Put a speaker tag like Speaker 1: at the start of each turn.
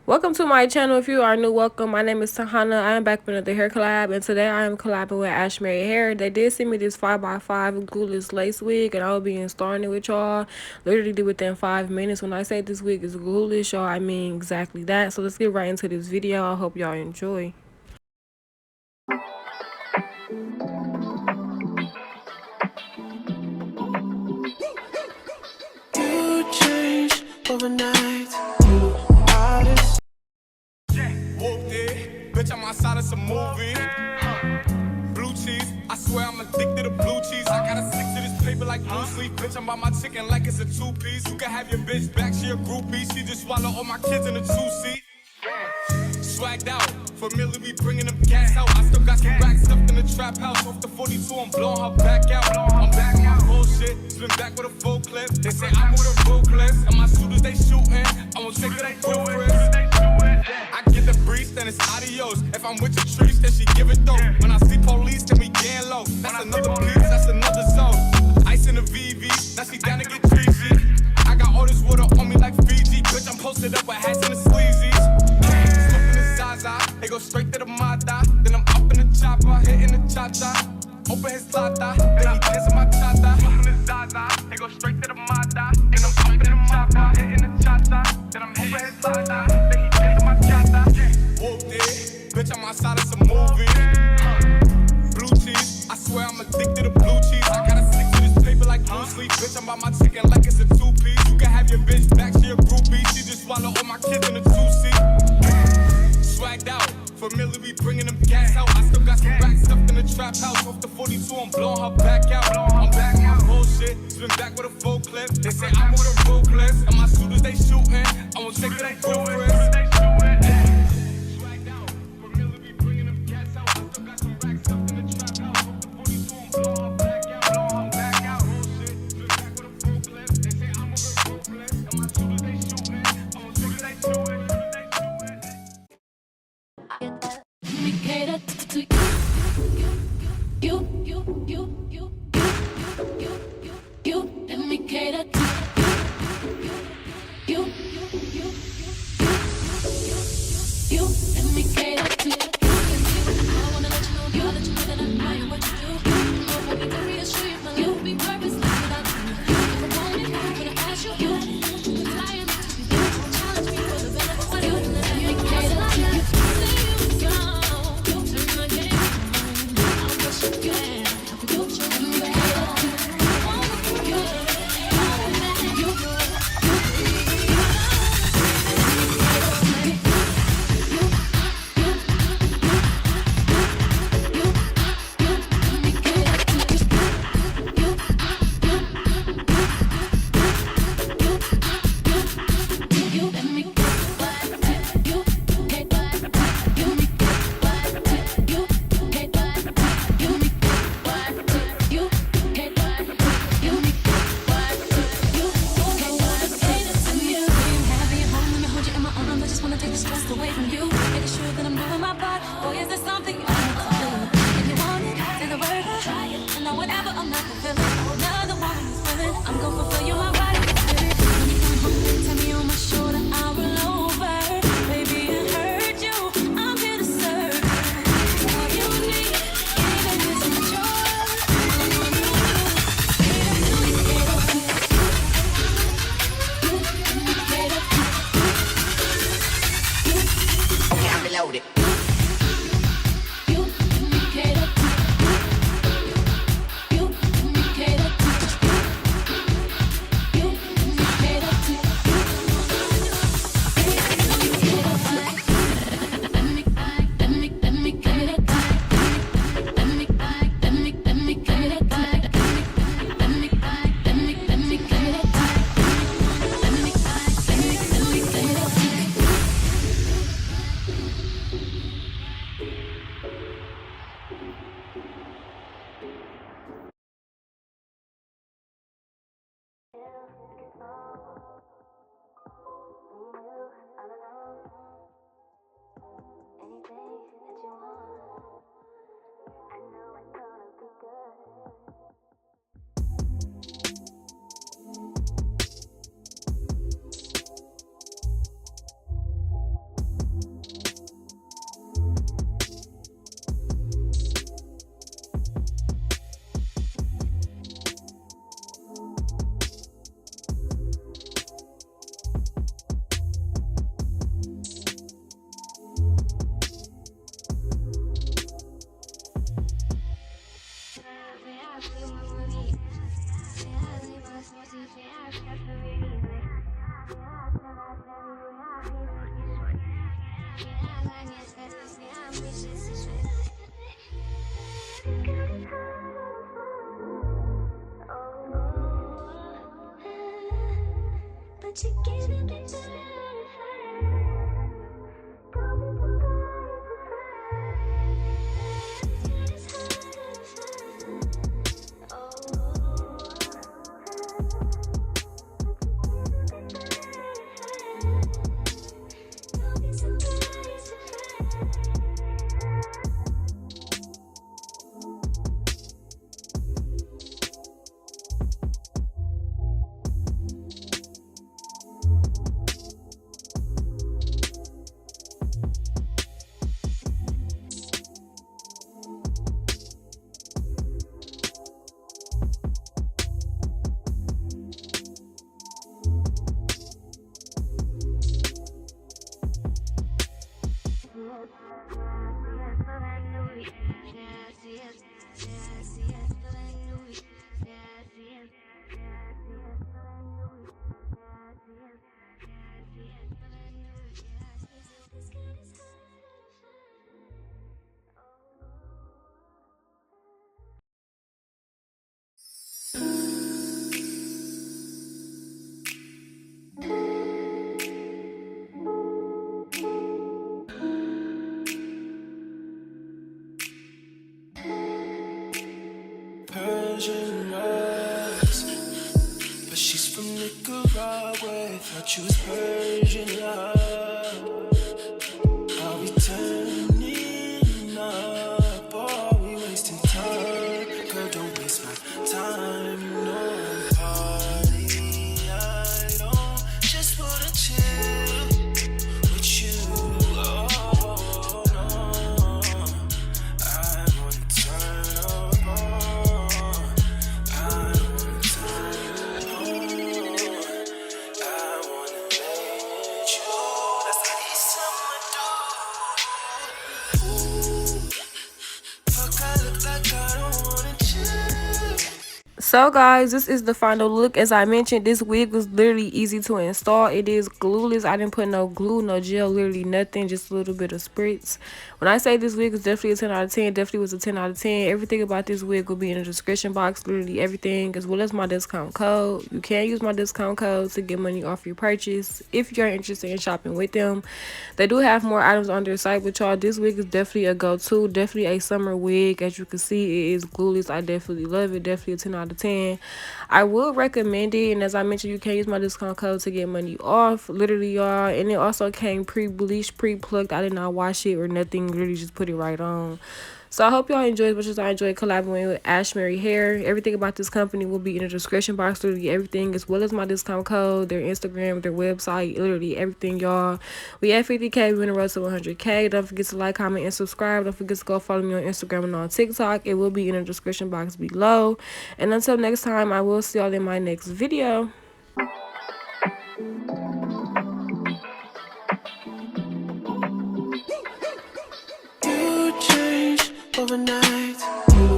Speaker 1: Welcome to my channel. If you are new, welcome. My name is TaHoney. I am back with another hair collab, and today I am collabing with Ashimary Hair. They did send me this 5x5 glueless lace wig, and I will be installing it with y'all literally within 5 minutes. When I say this wig is glueless, y'all, I mean exactly that. So let's get right into this video. I hope y'all enjoy.
Speaker 2: You change overnight. You are this.
Speaker 3: Whooped it, bitch, I'm outside of some movie. Blue cheese, I swear I'm addicted to blue cheese. I gotta stick to this paper like blue sleep. Bitch, I'm by my chicken like it's a two-piece. You can have your bitch back, she a groupie. She just swallow all my kids in a two-seat. Swagged out, familiar, we bringing them gas out. I still got some racks stuffed in the trap house. Off the 42, I'm blowing her back out. I'm back on my bullshit, spin back with a full clip. They say I'm with a ruthless, and my shooters they shooting. I won't take it up full Chris. I get the breeze, then it's adios. If I'm with your trees, then she give it though. When I see police, then we gang low. That's another piece, that's another zone. Ice in the VV, now she down to get greasy. I got all this water on me like Fiji. Bitch, I'm posted up with hats and the sleazies. They go straight to the Mata. Then I'm up in the chopper, hitting the cha-cha. Open his lata, then he dancing my cha-cha. Up in the Zaza, they go straight to the Mata. Then I'm up in the chopper, hitting the cha-cha. Then I'm open his lata, then he dancing my cha-cha. Whooped it, bitch, I'm outside of some movie. Blue cheese, I swear I'm addicted to blue cheese. I gotta stick to this paper like blue sleep. Bitch, I'm by my chicken like it's a two-piece. You can have your bitch back, she a groupie. She just swallow all my kids in a two-seat. Swagged out, familiar, we bringing them gas out. I still got some racks stuffed in the trap house. Off the 42, I'm blowing her back out. I'm back on my bullshit, spin back with a full clip. They say I'm with a ruthless, and my shooters they shooting. I won't take it up full Chris. Swagged out, familiar, we bringing them gas out. I still got some racks stuffed in the trap house. Off the 42, I'm blowing her back out. I'm back out, bullshit, spin back with a full clip. They say I'm with a ruthless, and my shooters they shooting. I won't take it up full Chris. But you're giving me Persian rose, but she's from Nicaragua. Thought you was Persian love. Are we turning up? Or are we wasting time? Girl, don't waste my time. You know I'm party. I don't just wanna chill with you. Oh no, I wanna turn up on. I wanna turn on. I wanna let you. That's how these summer do. Fuck, I look like I don't wanna chill.
Speaker 1: So guys, this is the final look. As I mentioned, this wig was literally easy to install. It is glueless. I didn't put no glue, no gel, literally nothing, just a little bit of spritz. When I say this wig is definitely a 10 out of 10, definitely was a 10 out of 10. Everything about this wig will be in the description box, literally everything, as well as my discount code. You can use my discount code to get money off your purchase if you're interested in shopping with them. They do have more items on their site, but y'all, this wig is definitely a go-to, definitely a summer wig. As you can see, it is glueless. I definitely love it, definitely a 10 out of 10. I will recommend it, and as I mentioned, you can use my discount code to get money off, literally, y'all. And it also came pre-bleached, pre-plucked. I did not wash it or nothing, literally just put it right on. So I hope y'all enjoy as much as I enjoy collaborating with Ashimary Hair. Everything about this company will be in the description box, literally everything, as well as my discount code, their Instagram, their website, literally everything, y'all. We at 50K, we're in a road to 100K. Don't forget to like, comment, and subscribe. Don't forget to go follow me on Instagram and on TikTok. It will be in the description box below. And until next time, I will see y'all in my next video.
Speaker 2: You change overnight. You